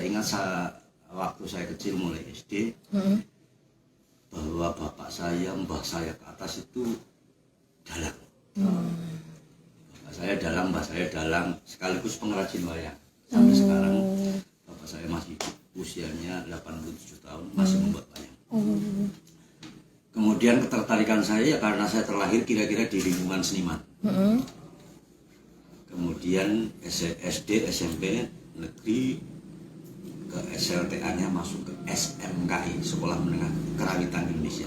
saya ingat waktu saya kecil mulai SD, bahwa bapak saya, mbah saya ke atas itu dalang. Bapak saya dalang, mbah saya dalang, sekaligus pengrajin wayang. Sampai sekarang bapak saya masih hidup, usianya 87 tahun, masih membuat wayang. Kemudian ketertarikan saya ya karena saya terlahir kira-kira di lingkungan seniman. Kemudian SD, SMP, negeri, ke SLTA-nya masuk ke SMKI, Sekolah Menengah Kerawitan Indonesia.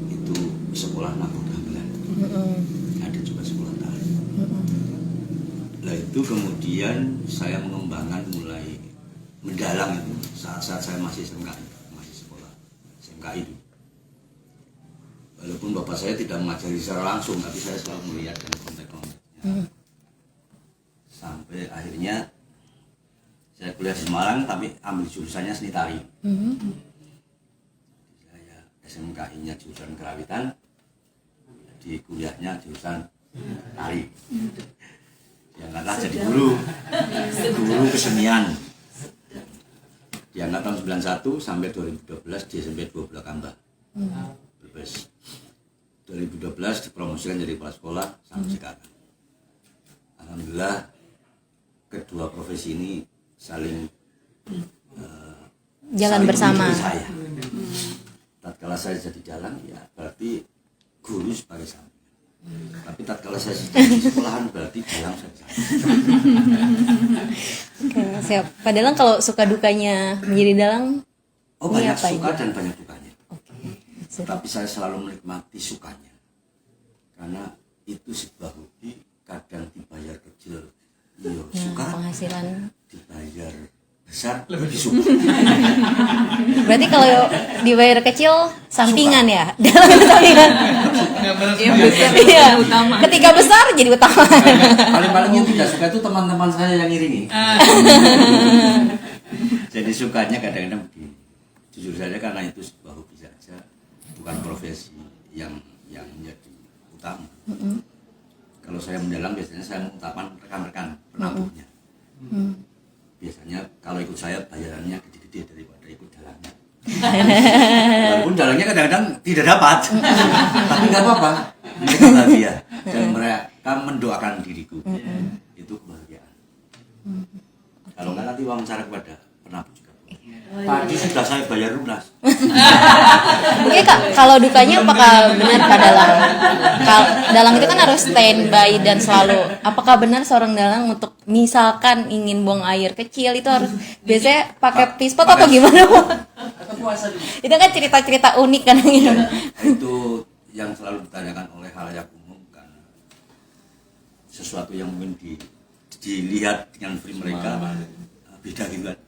Itu sekolah nabung gamelan. Ada juga sekolah tari. Nah itu kemudian saya mengembangkan mulai mendalang itu saat-saat saya masih SMKI, masih sekolah SMKI itu. Walaupun bapak saya tidak mengajari secara langsung, tapi saya selalu melihat dan kontak-kontaknya. Sampai akhirnya saya kuliah di Semarang, tapi ambil jurusannya seni tari. Saya SMKI-nya jurusan kerawitan, di kuliahnya jurusan tari. Diangkatlah jadi guru kesenian. Diangkat tahun 91 sampai 2012 di SMP 12 Kambah. Bebas. 2012 dipromosikan jadi kepala sekolah sampai sekarang. Alhamdulillah kedua profesi ini saling jalan bersama. Saya. Tatkala saya jadi dalang ya berarti guru sebagai sampingan. Tapi tatkala saya di sekolahan berarti dalang saya. Oke, siap. Pak Dalang kalau suka dukanya menjadi dalang? Banyak suka dan banyak dukanya. Siap. Tapi saya selalu menikmati sukanya. Karena itu sebuah hobi, kadang dibayar kecil, suka. Penghasilan Dibayar besar, lebih suka. berarti kalau dibayar kecil sampingan ya, dalam sampingan. Iya. Ketika besar jadi utama. Paling-paling yang tidak suka itu teman-teman saya yang iringi. Jadi sukanya kadang-kadang begini. Jujur saja karena itu sebuah hobi saja, bukan profesi yang menjadi utama. Kalau saya mendalang biasanya saya mengutamakan rekan-rekan penabuhnya. Biasanya kalau ikut saya bayarannya gede-gede daripada ikut dalangnya. Walaupun dalangnya kadang-kadang tidak dapat, tapi nggak apa-apa. Mereka bahagia dan mereka mendoakan diriku. Itu kebahagiaan. Kalau nggak nanti wawancara kepada penabuh juga. Tadi sudah saya bayar lunas. Oke Kak, kalau dukanya apakah benar Pak Dalang? Dalang itu kan harus standby dan selalu. Apakah benar seorang dalang untuk misalkan ingin buang air kecil itu harus biasanya pakai pispot atau gimana Pak? Itu kan cerita-cerita unik kan gitu. Itu yang selalu ditanyakan oleh halayak umum karena sesuatu yang mungkin dilihat dengan free mereka beda gitu kan.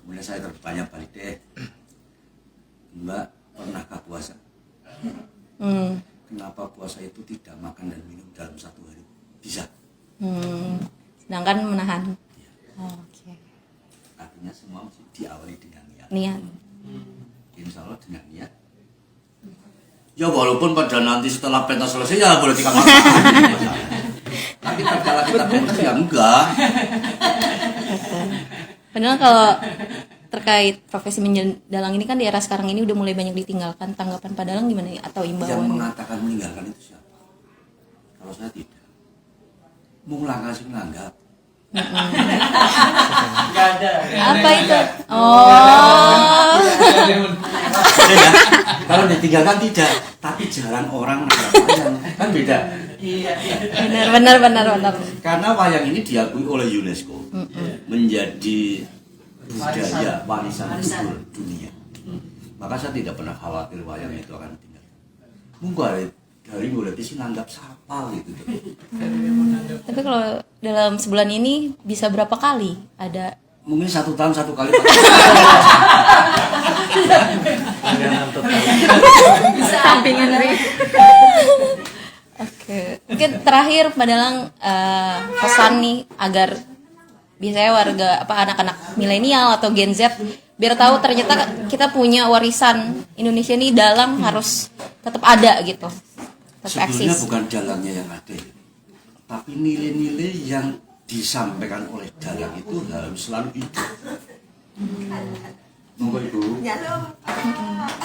Kemudian saya tertanya balik deh, Mbak pernahkah puasa? Kenapa puasa itu tidak makan dan minum dalam satu hari? Bisa. Sedangkan menahan. Ya. Oke. Artinya semua mesti diawali dengan niat. Niat. Insya Allah dengan niat. Ya walaupun pada nanti setelah pentas selesai ya boleh tiga makan. Tapi tatkala kita bekerja ya enggak. Padahal kalau terkait profesi mendalang ini kan di era sekarang ini udah mulai banyak ditinggalkan. Tanggapan Pak Dalang gimana ya? Atau Yang imbauan? mengatakan meninggalkan itu siapa? Kalau saya tidak. Mau ngelangkah sih nganggap. Nggak ada. Apa itu? Oh. Ya, kalau ditinggalkan tidak, tapi jarang orang menganggap wayang. Kan beda. Benar. Karena wayang ini diakui oleh UNESCO menjadi budaya warisan kultur dunia. Maka saya tidak pernah khawatir wayang itu akan tinggal. Mungkin dari mulai sih nanggap sapal gitu. Tapi kalau dalam sebulan ini bisa berapa kali ada? Mungkin 1 tahun 1 kali. Sampingan dari. Oke. Mungkin terakhir Pak Dalang pesan nih agar biasanya warga anak-anak milenial atau Gen Z biar tahu ternyata kita punya warisan Indonesia ini dalang harus tetap ada gitu. Tetap Sebenarnya eksis. bukan jalannya yang ada, tapi nilai-nilai yang disampaikan oleh dalang itu harus selalu hidup. Monggo Ibu.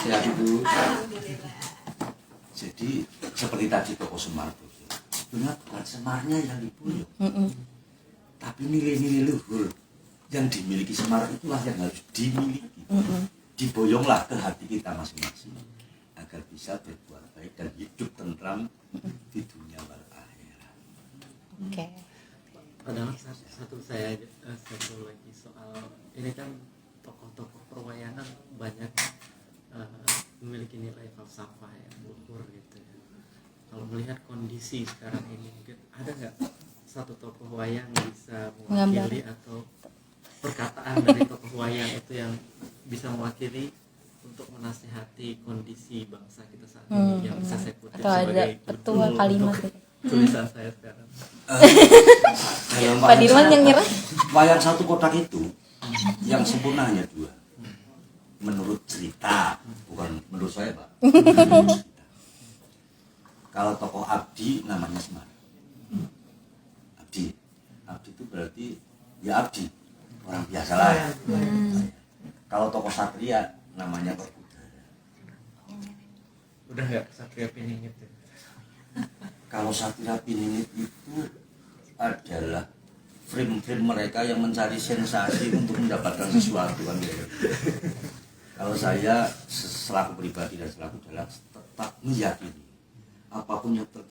Sehat Ibu. Jadi seperti tadi tokoh Semar itu, sebenarnya bukan Semarnya yang Ibu ya, tapi nilai-nilai luhur yang dimiliki Semar itulah yang harus dimiliki. Diboyonglah ke hati kita masing-masing agar bisa berbuat baik dan hidup tentram di dunia wal akhirat. Oke. Padahal satu lagi soal ini kan tokoh-tokoh perwayangan banyak memiliki nilai falsafah yang luhur gitu ya. Kalau melihat kondisi sekarang ini mungkin ada nggak satu tokoh wayang yang bisa mewakili atau perkataan dari tokoh wayang itu yang bisa mewakili untuk menasihati kondisi bangsa kita saat ini yang bisa saya kutip Atau ada sebagai petua judul kalimat untuk tulisan saya sekarang. Pak Dirman yang nyerah. Wayang satu kotak itu yang sempurna hanya dua. Menurut cerita, bukan menurut saya Pak. Kalau tokoh abdi namanya Semar. Abdi itu berarti ya abdi, orang biasa lah. Kalau tokoh satria namanya Perkudara. Udah nggak Satria Piningit ya? Kalau Satria Piningit itu adalah frame-frame mereka yang mencari sensasi untuk mendapatkan sesuatu kan gitu. Kalau saya selaku pribadi dan selaku dalang tetap meyakini apapun yang terjadi